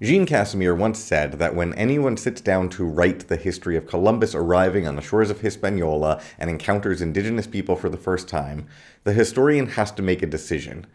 Jean Casimir once said that when anyone sits down to write the history of Columbus arriving on the shores of Hispaniola and encounters indigenous people for the first time, the historian has to make a decision.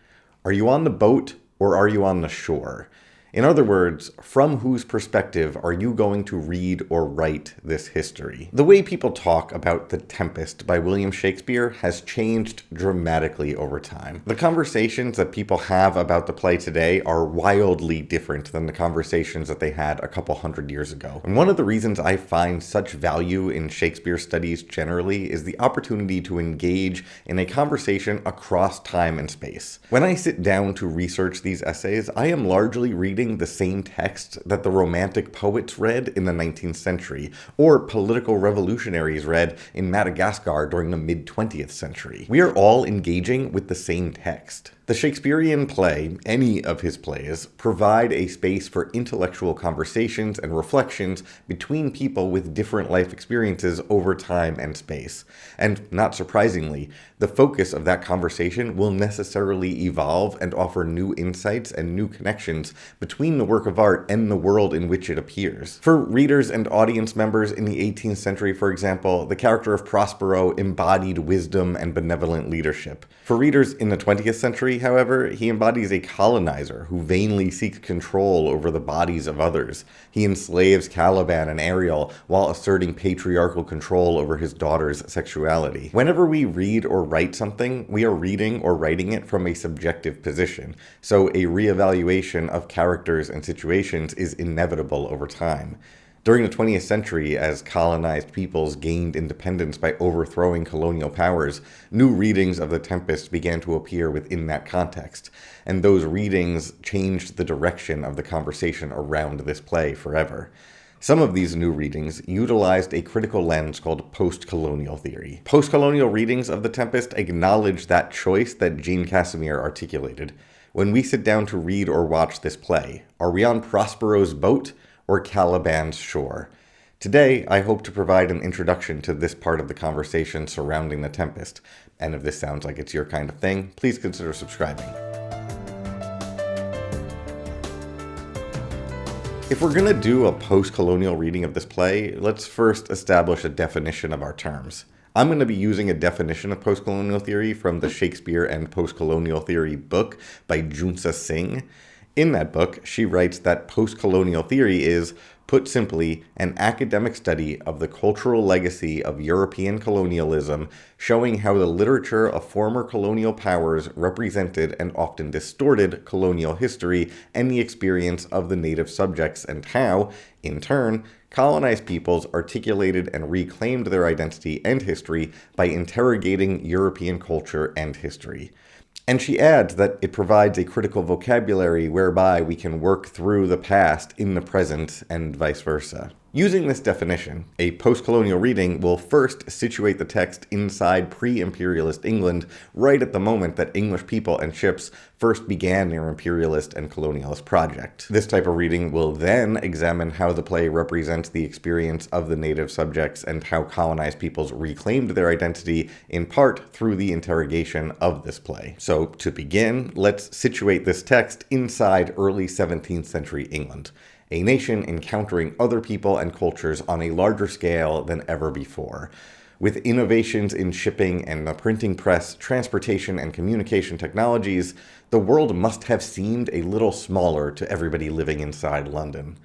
Are you on the boat or are you on the shore? In other words, from whose perspective are you going to read or write this history? The way people talk about The Tempest by William Shakespeare has changed dramatically over time. The conversations that people have about the play today are wildly different than the conversations that they had a couple hundred years ago. And one of the reasons I find such value in Shakespeare studies generally is the opportunity to engage in a conversation across time and space. When I sit down to research these essays, I am largely reading the same text that the Romantic poets read in the 19th century, or political revolutionaries read in Madagascar during the mid-20th century. We are all engaging with the same text. The Shakespearean play, any of his plays, provide a space for intellectual conversations and reflections between people with different life experiences over time and space. And not surprisingly, the focus of that conversation will necessarily evolve and offer new insights and new connections between the work of art and the world in which it appears. For readers and audience members in the 18th century, for example, the character of Prospero embodied wisdom and benevolent leadership. For readers in the 20th century, however, he embodies a colonizer who vainly seeks control over the bodies of others. He enslaves Calaban and Ariel while asserting patriarchal control over his daughter's sexuality. Whenever we read or write something, we are reading or writing it from a subjective position, so a reevaluation of characters and situations is inevitable over time. During the 20th century, as colonized peoples gained independence by overthrowing colonial powers, new readings of The Tempest began to appear within that context, and those readings changed the direction of the conversation around this play forever. Some of these new readings utilized a critical lens called Post-Colonial Theory. Post-Colonial readings of The Tempest acknowledge that choice that Jean Casimir articulated. When we sit down to read or watch this play, are we on Prospero's boat or Calaban's shore? Today, I hope to provide an introduction to this part of the conversation surrounding The Tempest, and if this sounds like it's your kind of thing, please consider subscribing. If we're going to do a post-colonial reading of this play, let's first establish a definition of our terms. I'm going to be using a definition of post-colonial theory from the Shakespeare and Post-Colonial Theory book by Junsa Singh. In that book, she writes that post-colonial theory is, put simply, an academic study of the cultural legacy of European colonialism, showing how the literature of former colonial powers represented and often distorted colonial history and the experience of the native subjects, and how, in turn, colonized peoples articulated and reclaimed their identity and history by interrogating European culture and history. And she adds that it provides a critical vocabulary whereby we can work through the past in the present and vice versa. Using this definition, a post-colonial reading will first situate the text inside pre-imperialist England right at the moment that English people and ships first began their imperialist and colonialist project. This type of reading will then examine how the play represents the experience of the native subjects and how colonized peoples reclaimed their identity in part through the interrogation of this play. So, to begin, let's situate this text inside early 17th century England, a nation encountering other people and cultures on a larger scale than ever before. With innovations in shipping and the printing press, transportation and communication technologies, the world must have seemed a little smaller to everybody living inside London.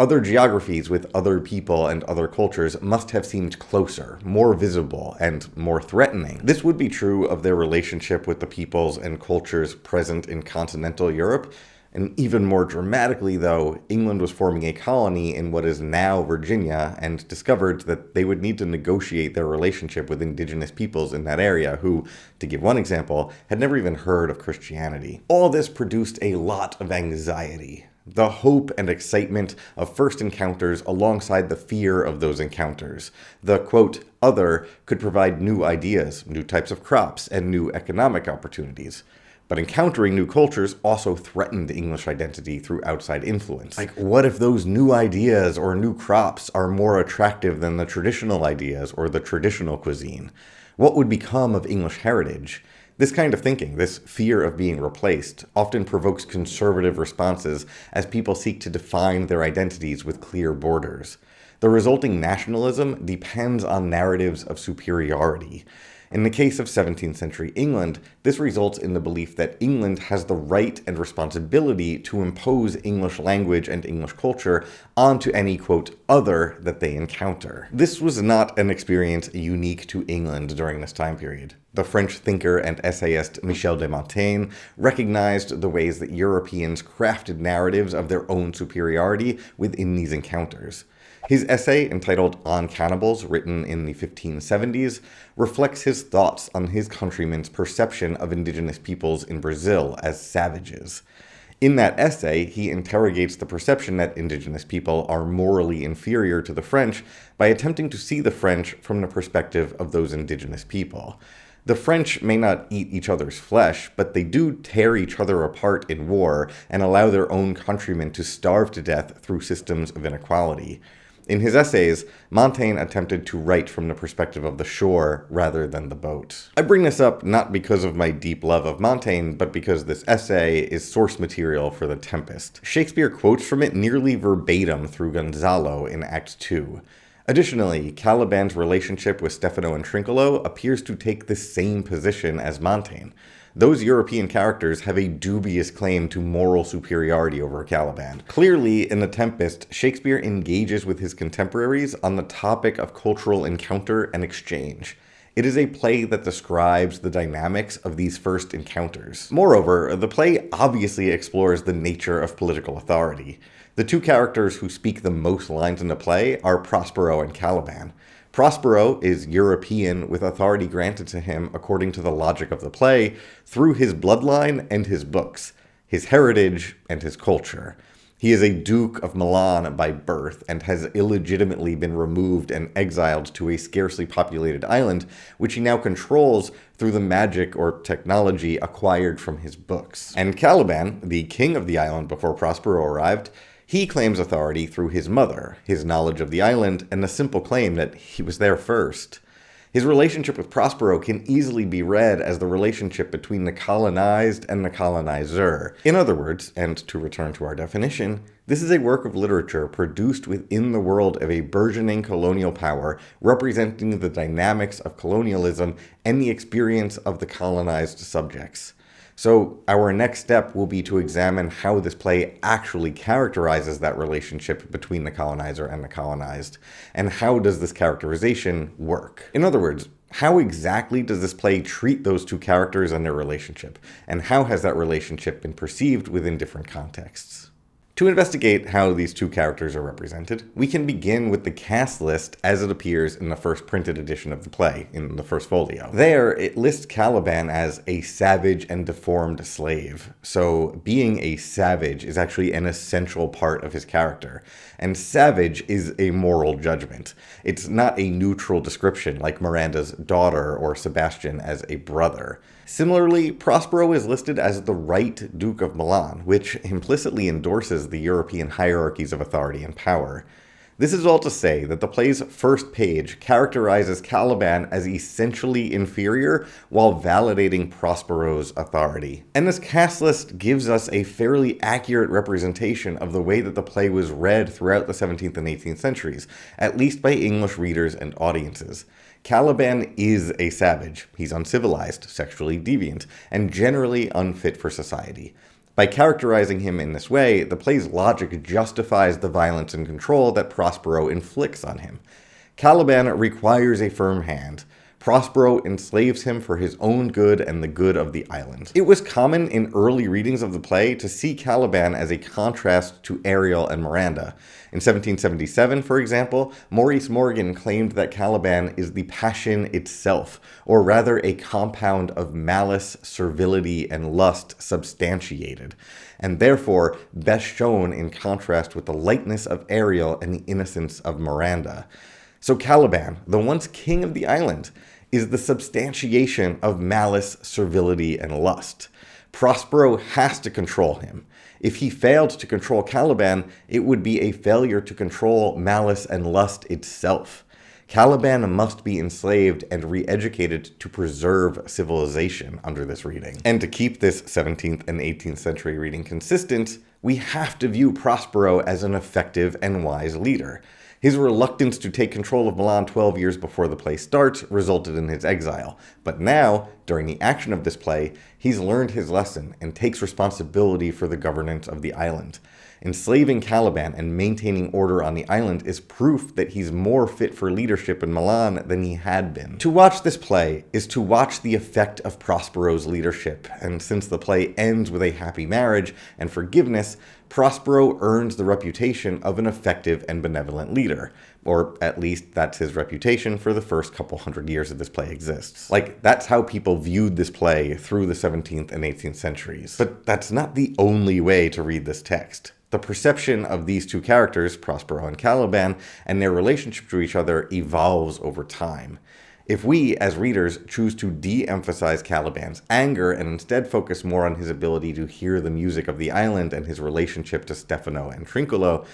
Other geographies with other people and other cultures must have seemed closer, more visible, and more threatening. This would be true of their relationship with the peoples and cultures present in continental Europe. And even more dramatically, though, England was forming a colony in what is now Virginia and discovered that they would need to negotiate their relationship with indigenous peoples in that area who, to give one example, had never even heard of Christianity. All this produced a lot of anxiety. The hope and excitement of first encounters alongside the fear of those encounters. The, quote, other could provide new ideas, new types of crops, and new economic opportunities. But encountering new cultures also threatened English identity through outside influence. Like, what if those new ideas or new crops are more attractive than the traditional ideas or the traditional cuisine? What would become of English heritage? This kind of thinking, this fear of being replaced, often provokes conservative responses as people seek to define their identities with clear borders. The resulting nationalism depends on narratives of superiority. In the case of 17th century England, this results in the belief that England has the right and responsibility to impose English language and English culture onto any, quote, other that they encounter. This was not an experience unique to England during this time period. The French thinker and essayist Michel de Montaigne recognized the ways that Europeans crafted narratives of their own superiority within these encounters. His essay, entitled On Cannibals, written in the 1570s, reflects his thoughts on his countrymen's perception of indigenous peoples in Brazil as savages. In that essay, he interrogates the perception that indigenous people are morally inferior to the French by attempting to see the French from the perspective of those indigenous people. The French may not eat each other's flesh, but they do tear each other apart in war and allow their own countrymen to starve to death through systems of inequality. In his essays, Montaigne attempted to write from the perspective of the shore rather than the boat. I bring this up not because of my deep love of Montaigne, but because this essay is source material for The Tempest. Shakespeare quotes from it nearly verbatim through Gonzalo in Act 2. Additionally, Calaban's relationship with Stefano and Trinculo appears to take the same position as Montaigne. Those European characters have a dubious claim to moral superiority over Calaban. Clearly, in The Tempest, Shakespeare engages with his contemporaries on the topic of cultural encounter and exchange. It is a play that describes the dynamics of these first encounters. Moreover, the play obviously explores the nature of political authority. The two characters who speak the most lines in the play are Prospero and Calaban. Prospero is European with authority granted to him according to the logic of the play through his bloodline and his books, his heritage and his culture. He is a Duke of Milan by birth and has illegitimately been removed and exiled to a scarcely populated island, which he now controls through the magic or technology acquired from his books. And Calaban, the king of the island before Prospero arrived, he claims authority through his mother, his knowledge of the island, and the simple claim that he was there first. His relationship with Prospero can easily be read as the relationship between the colonized and the colonizer. In other words, and to return to our definition, this is a work of literature produced within the world of a burgeoning colonial power, representing the dynamics of colonialism and the experience of the colonized subjects. So our next step will be to examine how this play actually characterizes that relationship between the colonizer and the colonized, and how does this characterization work? In other words, how exactly does this play treat those two characters and their relationship, and how has that relationship been perceived within different contexts? To investigate how these two characters are represented, we can begin with the cast list as it appears in the first printed edition of the play, in the first folio. There, it lists Calaban as a savage and deformed slave. So being a savage is actually an essential part of his character. And savage is a moral judgment. It's not a neutral description like Miranda's daughter or Sebastian as a brother. Similarly, Prospero is listed as the right Duke of Milan, which implicitly endorses the European hierarchies of authority and power. This is all to say that the play's first page characterizes Calaban as essentially inferior while validating Prospero's authority. And this cast list gives us a fairly accurate representation of the way that the play was read throughout the 17th and 18th centuries, at least by English readers and audiences. Calaban is a savage. He's uncivilized, sexually deviant, and generally unfit for society. By characterizing him in this way, the play's logic justifies the violence and control that Prospero inflicts on him. Calaban requires a firm hand. Prospero enslaves him for his own good and the good of the island. It was common in early readings of the play to see Calaban as a contrast to Ariel and Miranda. In 1777, for example, Maurice Morgan claimed that Calaban is the passion itself, or rather a compound of malice, servility, and lust substantiated, and therefore best shown in contrast with the lightness of Ariel and the innocence of Miranda. So Calaban, the once king of the island, is the substantiation of malice, servility, and lust. Prospero has to control him. If he failed to control Calaban, it would be a failure to control malice and lust itself. Calaban must be enslaved and re-educated to preserve civilization under this reading. And to keep this 17th and 18th century reading consistent, we have to view Prospero as an effective and wise leader. His reluctance to take control of Milan 12 years before the play starts resulted in his exile. But now, during the action of this play, he's learned his lesson and takes responsibility for the governance of the island. Enslaving Calaban and maintaining order on the island is proof that he's more fit for leadership in Milan than he had been. To watch this play is to watch the effect of Prospero's leadership, and since the play ends with a happy marriage and forgiveness, Prospero earns the reputation of an effective and benevolent leader. Or at least that's his reputation for the first couple hundred years that this play exists. Like, that's how people viewed this play through the 17th and 18th centuries. But that's not the only way to read this text. The perception of these two characters, Prospero and Calaban, and their relationship to each other evolves over time. If we, as readers, choose to de-emphasize Calaban's anger and instead focus more on his ability to hear the music of the island and his relationship to Stefano and Trinculo,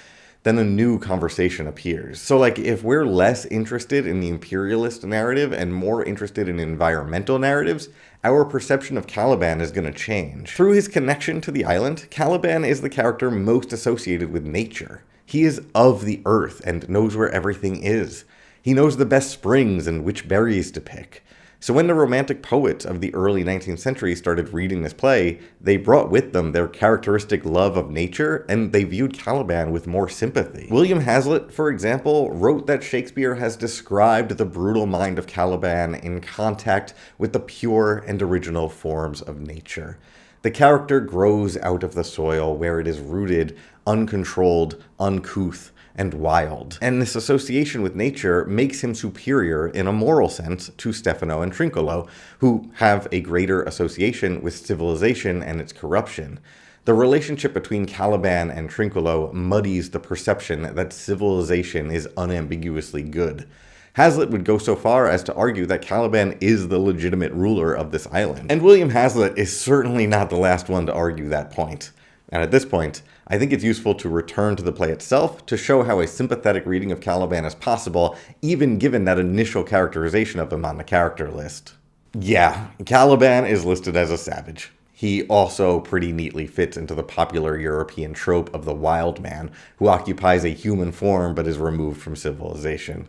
then a new conversation appears. So if we're less interested in the imperialist narrative and more interested in environmental narratives, our perception of Calaban is going to change. Through his connection to the island, Calaban is the character most associated with nature. He is of the earth and knows where everything is. He knows the best springs and which berries to pick. So when the Romantic poets of the early 19th century started reading this play, they brought with them their characteristic love of nature, and they viewed Calaban with more sympathy. William Hazlitt, for example, wrote that Shakespeare has described the brutal mind of Calaban in contact with the pure and original forms of nature. The character grows out of the soil where it is rooted, uncontrolled, uncouth, and wild. And this association with nature makes him superior in a moral sense to Stefano and Trinculo, who have a greater association with civilization and its corruption. The relationship between Calaban and Trinculo muddies the perception that civilization is unambiguously good. Hazlitt would go so far as to argue that Calaban is the legitimate ruler of this island. And William Hazlitt is certainly not the last one to argue that point. And at this point, I think it's useful to return to the play itself to show how a sympathetic reading of Calaban is possible, even given that initial characterization of him on the character list. Yeah, Calaban is listed as a savage. He also pretty neatly fits into the popular European trope of the wild man, who occupies a human form but is removed from civilization.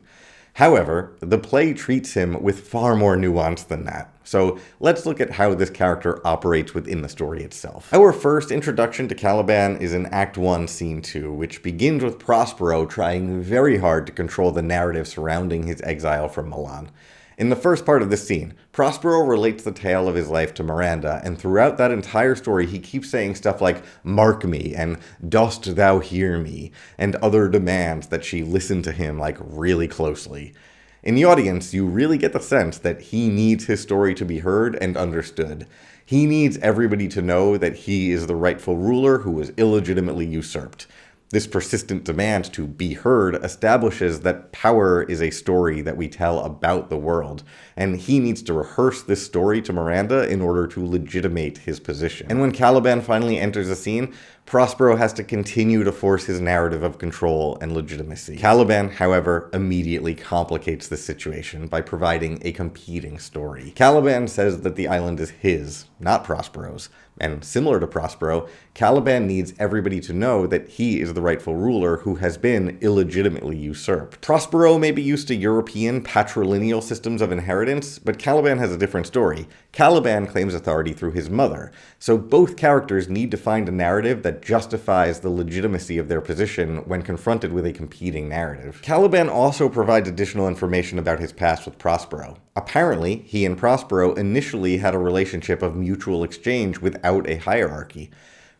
However, the play treats him with far more nuance than that. So let's look at how this character operates within the story itself. Our first introduction to Calaban is in Act 1, Scene 2, which begins with Prospero trying very hard to control the narrative surrounding his exile from Milan. In the first part of this scene, Prospero relates the tale of his life to Miranda, and throughout that entire story he keeps saying stuff like, "Mark me," and "Dost thou hear me," and other demands that she listen to him really closely. In the audience, you really get the sense that he needs his story to be heard and understood. He needs everybody to know that he is the rightful ruler who was illegitimately usurped. This persistent demand to be heard establishes that power is a story that we tell about the world, and he needs to rehearse this story to Miranda in order to legitimate his position. And when Calaban finally enters the scene, Prospero has to continue to force his narrative of control and legitimacy. Calaban, however, immediately complicates the situation by providing a competing story. Calaban says that the island is his, not Prospero's. And similar to Prospero, Calaban needs everybody to know that he is the rightful ruler who has been illegitimately usurped. Prospero may be used to European patrilineal systems of inheritance, but Calaban has a different story. Calaban claims authority through his mother, so both characters need to find a narrative that justifies the legitimacy of their position when confronted with a competing narrative. Calaban also provides additional information about his past with Prospero. Apparently, he and Prospero initially had a relationship of mutual exchange without a hierarchy.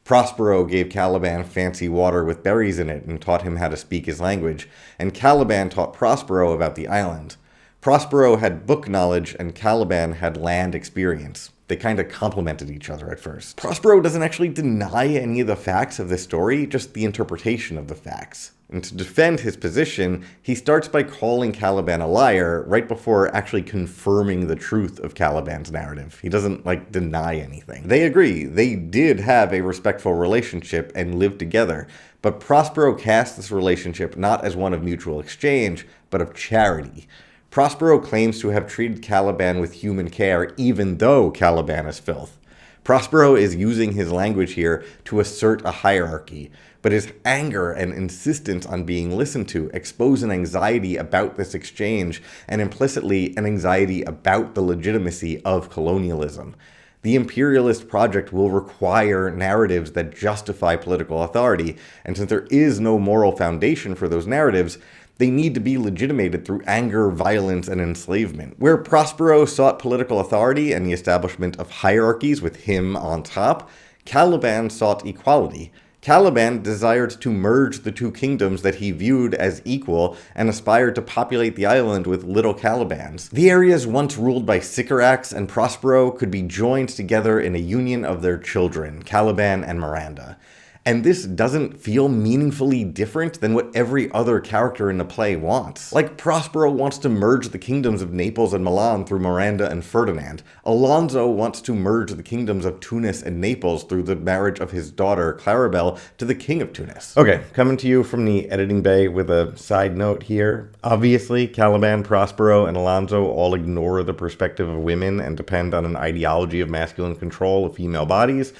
Prospero gave Calaban fancy water with berries in it and taught him how to speak his language, and Calaban taught Prospero about the island. Prospero had book knowledge and Calaban had land experience. They kind of complemented each other at first. Prospero doesn't actually deny any of the facts of this story, just the interpretation of the facts. And to defend his position, he starts by calling Calaban a liar right before actually confirming the truth of Calaban's narrative. He doesn't, deny anything. They agree. They did have a respectful relationship and lived together. But Prospero casts this relationship not as one of mutual exchange, but of charity. Prospero claims to have treated Calaban with human care, even though Calaban is filth. Prospero is using his language here to assert a hierarchy, but his anger and insistence on being listened to expose an anxiety about this exchange, and implicitly an anxiety about the legitimacy of colonialism. The imperialist project will require narratives that justify political authority, and since there is no moral foundation for those narratives, they need to be legitimated through anger, violence, and enslavement. Where Prospero sought political authority and the establishment of hierarchies with him on top, Calaban sought equality. Calaban desired to merge the two kingdoms that he viewed as equal and aspired to populate the island with little Calabans. The areas once ruled by Sycorax and Prospero could be joined together in a union of their children, Calaban and Miranda. And this doesn't feel meaningfully different than what every other character in the play wants. Like Prospero wants to merge the kingdoms of Naples and Milan through Miranda and Ferdinand. Alonso wants to merge the kingdoms of Tunis and Naples through the marriage of his daughter Claribel to the king of Tunis. Okay, coming to you from the editing bay with a side note here. Obviously, Calaban, Prospero, and Alonso all ignore the perspective of women and depend on an ideology of masculine control of female bodies.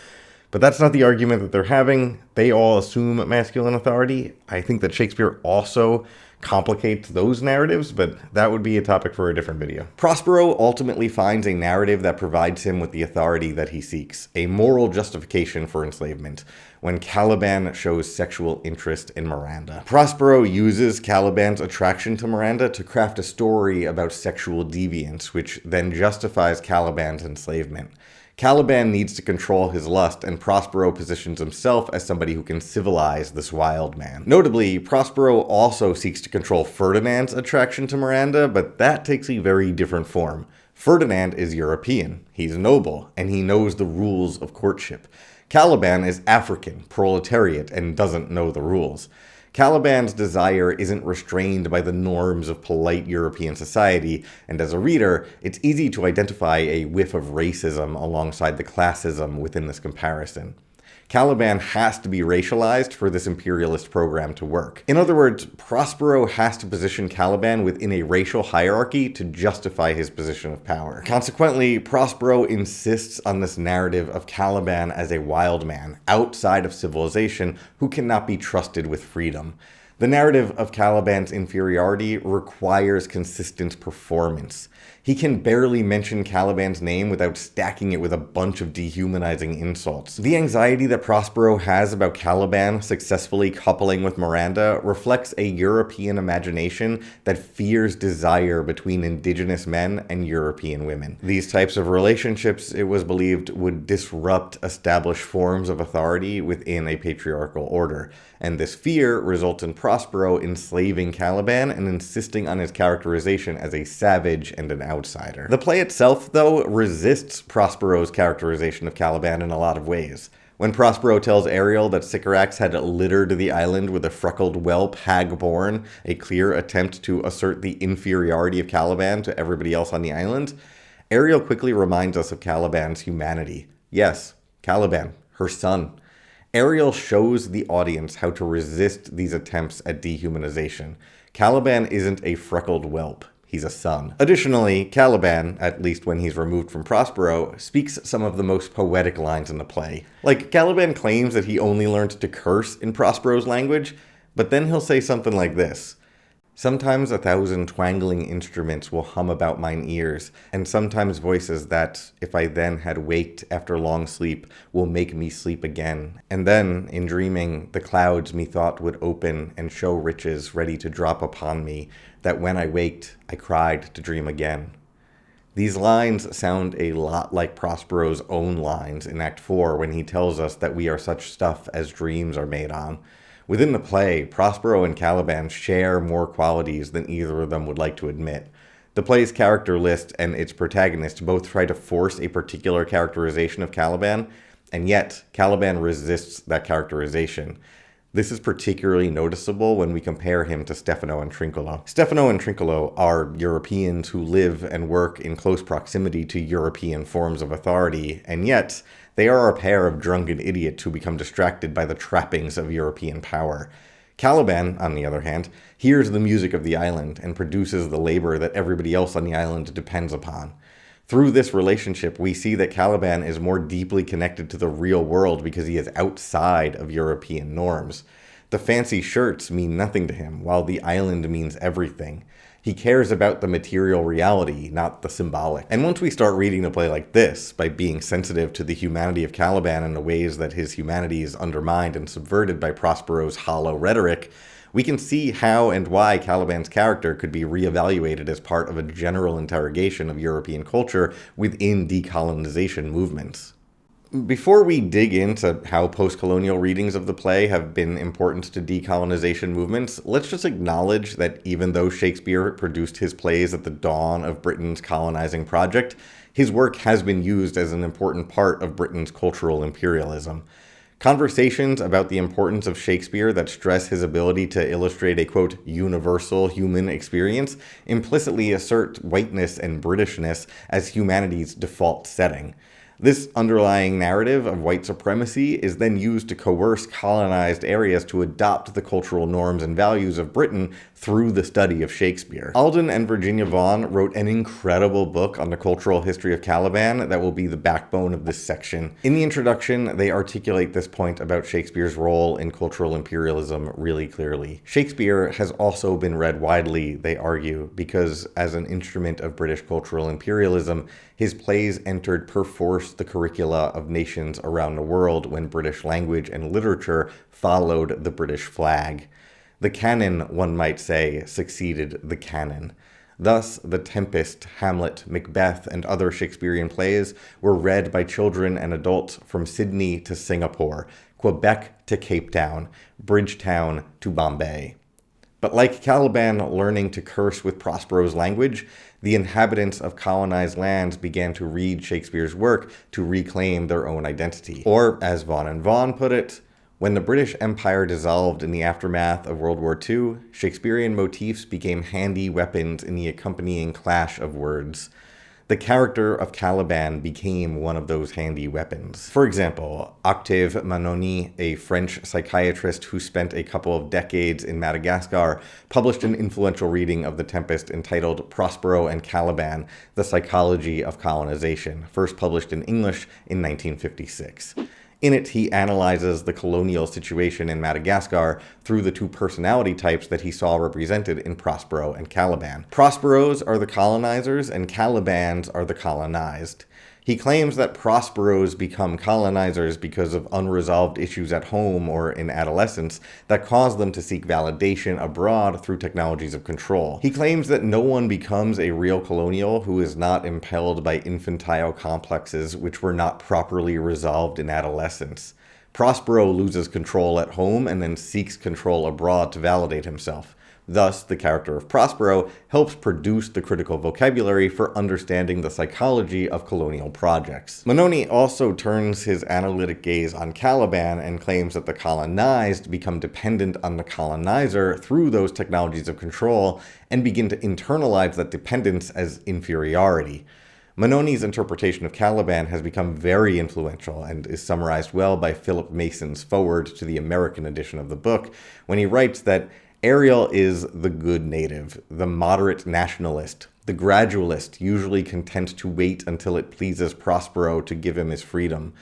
But that's not the argument that they're having. They all assume masculine authority. I think that Shakespeare also complicates those narratives, but that would be a topic for a different video. Prospero ultimately finds a narrative that provides him with the authority that he seeks, a moral justification for enslavement, when Calaban shows sexual interest in Miranda. Prospero uses Calaban's attraction to Miranda to craft a story about sexual deviance, which then justifies Calaban's enslavement. Calaban needs to control his lust, and Prospero positions himself as somebody who can civilize this wild man. Notably, Prospero also seeks to control Ferdinand's attraction to Miranda, but that takes a very different form. Ferdinand is European, he's noble, and he knows the rules of courtship. Calaban is African, proletariat, and doesn't know the rules. Calaban's desire isn't restrained by the norms of polite European society, and as a reader, it's easy to identify a whiff of racism alongside the classism within this comparison. Calaban has to be racialized for this imperialist program to work. In other words, Prospero has to position Calaban within a racial hierarchy to justify his position of power. Consequently, Prospero insists on this narrative of Calaban as a wild man, outside of civilization, who cannot be trusted with freedom. The narrative of Calaban's inferiority requires consistent performance. He can barely mention Calaban's name without stacking it with a bunch of dehumanizing insults. The anxiety that Prospero has about Calaban successfully coupling with Miranda reflects a European imagination that fears desire between indigenous men and European women. These types of relationships, it was believed, would disrupt established forms of authority within a patriarchal order. And this fear results in Prospero enslaving Calaban and insisting on his characterization as a savage and an outsider. The play itself, though, resists Prospero's characterization of Calaban in a lot of ways. When Prospero tells Ariel that Sycorax had littered the island with a freckled whelp hag-born, a clear attempt to assert the inferiority of Calaban to everybody else on the island, Ariel quickly reminds us of Calaban's humanity. Yes, Calaban, her son. Ariel shows the audience how to resist these attempts at dehumanization. Calaban isn't a freckled whelp. He's a son. Additionally, Calaban, at least when he's removed from Prospero, speaks some of the most poetic lines in the play. Like, Calaban claims that he only learned to curse in Prospero's language, but then he'll say something like this. Sometimes 1,000 twangling instruments will hum about mine ears, and sometimes voices that, if I then had waked after long sleep, will make me sleep again. And then, in dreaming, the clouds methought would open and show riches ready to drop upon me, that when I waked, I cried to dream again. These lines sound a lot like Prospero's own lines in Act 4 when he tells us that we are such stuff as dreams are made on. Within the play, Prospero and Calaban share more qualities than either of them would like to admit. The play's character list and its protagonist both try to force a particular characterization of Calaban, and yet Calaban resists that characterization. This is particularly noticeable when we compare him to Stefano and Trinculo. Stefano and Trinculo are Europeans who live and work in close proximity to European forms of authority, and yet they are a pair of drunken idiots who become distracted by the trappings of European power. Calaban, on the other hand, hears the music of the island and produces the labor that everybody else on the island depends upon. Through this relationship, we see that Calaban is more deeply connected to the real world because he is outside of European norms. The fancy shirts mean nothing to him, while the island means everything. He cares about the material reality, not the symbolic. And once we start reading the play like this, by being sensitive to the humanity of Calaban and the ways that his humanity is undermined and subverted by Prospero's hollow rhetoric, we can see how and why Calaban's character could be reevaluated as part of a general interrogation of European culture within decolonization movements. Before we dig into how post-colonial readings of the play have been important to decolonization movements, let's just acknowledge that even though Shakespeare produced his plays at the dawn of Britain's colonizing project, his work has been used as an important part of Britain's cultural imperialism. Conversations about the importance of Shakespeare that stress his ability to illustrate a, quote, universal human experience implicitly assert whiteness and Britishness as humanity's default setting. This underlying narrative of white supremacy is then used to coerce colonized areas to adopt the cultural norms and values of Britain through the study of Shakespeare. Alden and Virginia Vaughan wrote an incredible book on the cultural history of Calaban that will be the backbone of this section. In the introduction, they articulate this point about Shakespeare's role in cultural imperialism really clearly. Shakespeare has also been read widely, they argue, because as an instrument of British cultural imperialism, his plays entered perforce the curricula of nations around the world when British language and literature followed the British flag. The canon, one might say, succeeded the canon. Thus, The Tempest, Hamlet, Macbeth, and other Shakespearean plays were read by children and adults from Sydney to Singapore, Quebec to Cape Town, Bridgetown to Bombay. But like Calaban learning to curse with Prospero's language, the inhabitants of colonized lands began to read Shakespeare's work to reclaim their own identity. Or, as Vaughan and Vaughan put it, when the British Empire dissolved in the aftermath of World War II, Shakespearean motifs became handy weapons in the accompanying clash of words. The character of Calaban became one of those handy weapons. For example, Octave Manoni, a French psychiatrist who spent a couple of decades in Madagascar, published an influential reading of The Tempest entitled Prospero and Calaban, The Psychology of Colonization, first published in English in 1956. In it, he analyzes the colonial situation in Madagascar through the two personality types that he saw represented in Prospero and Calaban. Prosperos are the colonizers and Calabans are the colonized. He claims that Prosperos become colonizers because of unresolved issues at home or in adolescence that cause them to seek validation abroad through technologies of control. He claims that no one becomes a real colonial who is not impelled by infantile complexes which were not properly resolved in adolescence. Prospero loses control at home and then seeks control abroad to validate himself. Thus, the character of Prospero helps produce the critical vocabulary for understanding the psychology of colonial projects. Manoni also turns his analytic gaze on Calaban and claims that the colonized become dependent on the colonizer through those technologies of control and begin to internalize that dependence as inferiority. Manoni's interpretation of Calaban has become very influential and is summarized well by Philip Mason's foreword to the American edition of the book, when he writes that Ariel is the good native, the moderate nationalist, the gradualist, usually content to wait until it pleases Prospero to give him his freedom.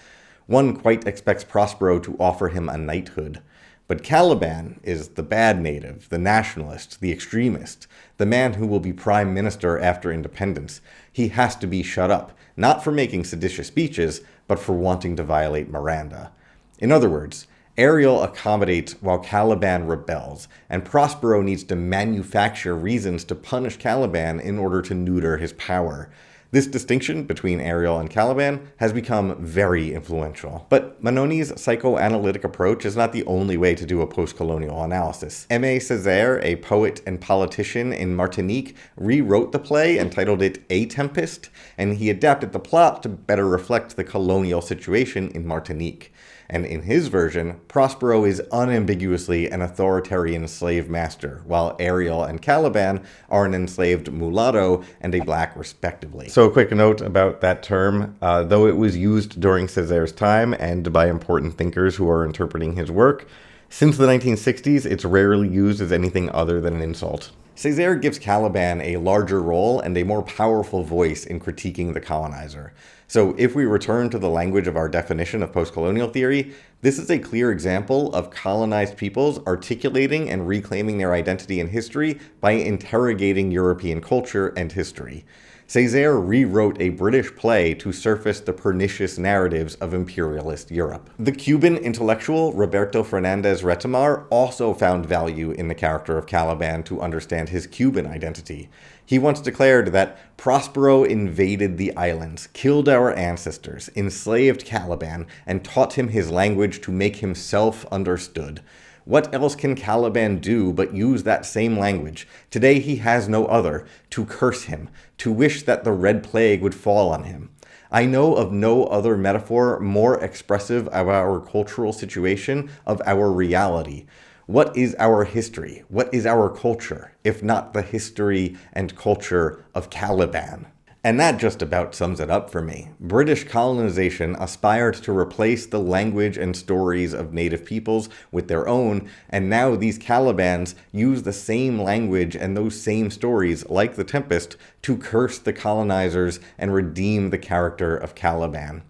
One quite expects Prospero to offer him a knighthood. But Calaban is the bad native, the nationalist, the extremist, the man who will be prime minister after independence. He has to be shut up, not for making seditious speeches, but for wanting to violate Miranda. In other words, Ariel accommodates while Calaban rebels, and Prospero needs to manufacture reasons to punish Calaban in order to neuter his power. This distinction between Ariel and Calaban has become very influential. But Manoni's psychoanalytic approach is not the only way to do a post-colonial analysis. M.A. Cesaire, a poet and politician in Martinique, rewrote the play and titled it A Tempest, and he adapted the plot to better reflect the colonial situation in Martinique. And in his version, Prospero is unambiguously an authoritarian slave master, while Ariel and Calaban are an enslaved mulatto and a black respectively. So a quick note about that term, though it was used during Cesaire's time and by important thinkers who are interpreting his work, since the 1960s it's rarely used as anything other than an insult. Cesaire gives Calaban a larger role and a more powerful voice in critiquing the colonizer. So if we return to the language of our definition of post-colonial theory, this is a clear example of colonized peoples articulating and reclaiming their identity and history by interrogating European culture and history. Cesaire rewrote a British play to surface the pernicious narratives of imperialist Europe. The Cuban intellectual Roberto Fernández Retamar also found value in the character of Calaban to understand his Cuban identity. He once declared that Prospero invaded the islands, killed our ancestors, enslaved Calaban, and taught him his language to make himself understood. What else can Calaban do but use that same language, today he has no other, to curse him, to wish that the Red Plague would fall on him? I know of no other metaphor more expressive of our cultural situation, of our reality. What is our history? What is our culture, if not the history and culture of Calaban? And that just about sums it up for me. British colonization aspired to replace the language and stories of native peoples with their own, and now these Calabans use the same language and those same stories, like the Tempest, to curse the colonizers and redeem the character of Calaban.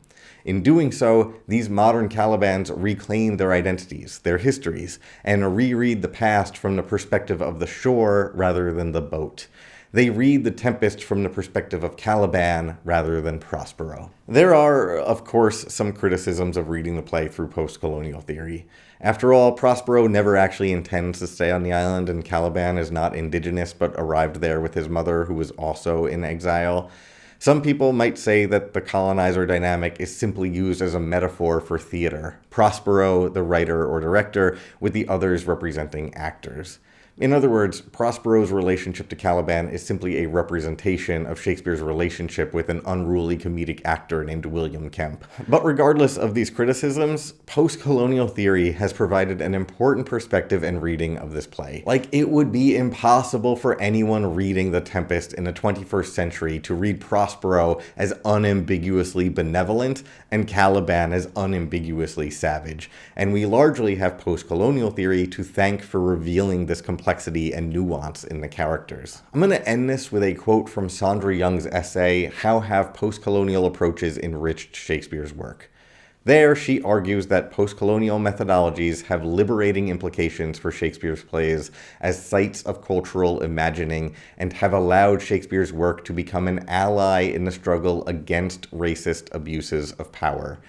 In doing so, these modern Calabans reclaim their identities, their histories, and reread the past from the perspective of the shore rather than the boat. They read the Tempest from the perspective of Calaban rather than Prospero. There are, of course, some criticisms of reading the play through post-colonial theory. After all, Prospero never actually intends to stay on the island, and Calaban is not indigenous but arrived there with his mother, who was also in exile. Some people might say that the colonizer dynamic is simply used as a metaphor for theater, Prospero, the writer or director, with the others representing actors. In other words, Prospero's relationship to Calaban is simply a representation of Shakespeare's relationship with an unruly comedic actor named William Kemp. But regardless of these criticisms, post-colonial theory has provided an important perspective and reading of this play. Like, it would be impossible for anyone reading The Tempest in the 21st century to read Prospero as unambiguously benevolent and Calaban as unambiguously savage. And we largely have post-colonial theory to thank for revealing this complexity and nuance in the characters. I'm going to end this with a quote from Sandra Young's essay, How Have Post-Colonial Approaches Enriched Shakespeare's Work? There, she argues that post-colonial methodologies have liberating implications for Shakespeare's plays as sites of cultural imagining and have allowed Shakespeare's work to become an ally in the struggle against racist abuses of power.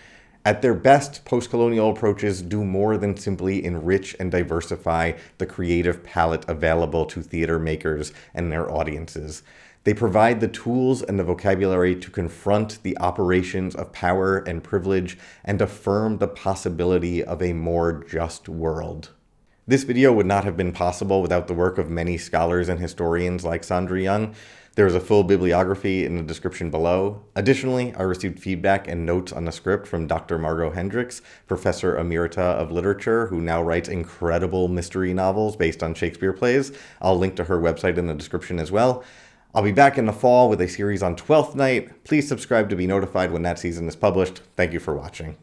At their best, post-colonial approaches do more than simply enrich and diversify the creative palette available to theater makers and their audiences. They provide the tools and the vocabulary to confront the operations of power and privilege and affirm the possibility of a more just world. This video would not have been possible without the work of many scholars and historians like Sandra Young. There is a full bibliography in the description below. Additionally, I received feedback and notes on the script from Dr. Margot Hendricks, Professor Emerita of Literature, who now writes incredible mystery novels based on Shakespeare plays. I'll link to her website in the description as well. I'll be back in the fall with a series on Twelfth Night. Please subscribe to be notified when that season is published. Thank you for watching.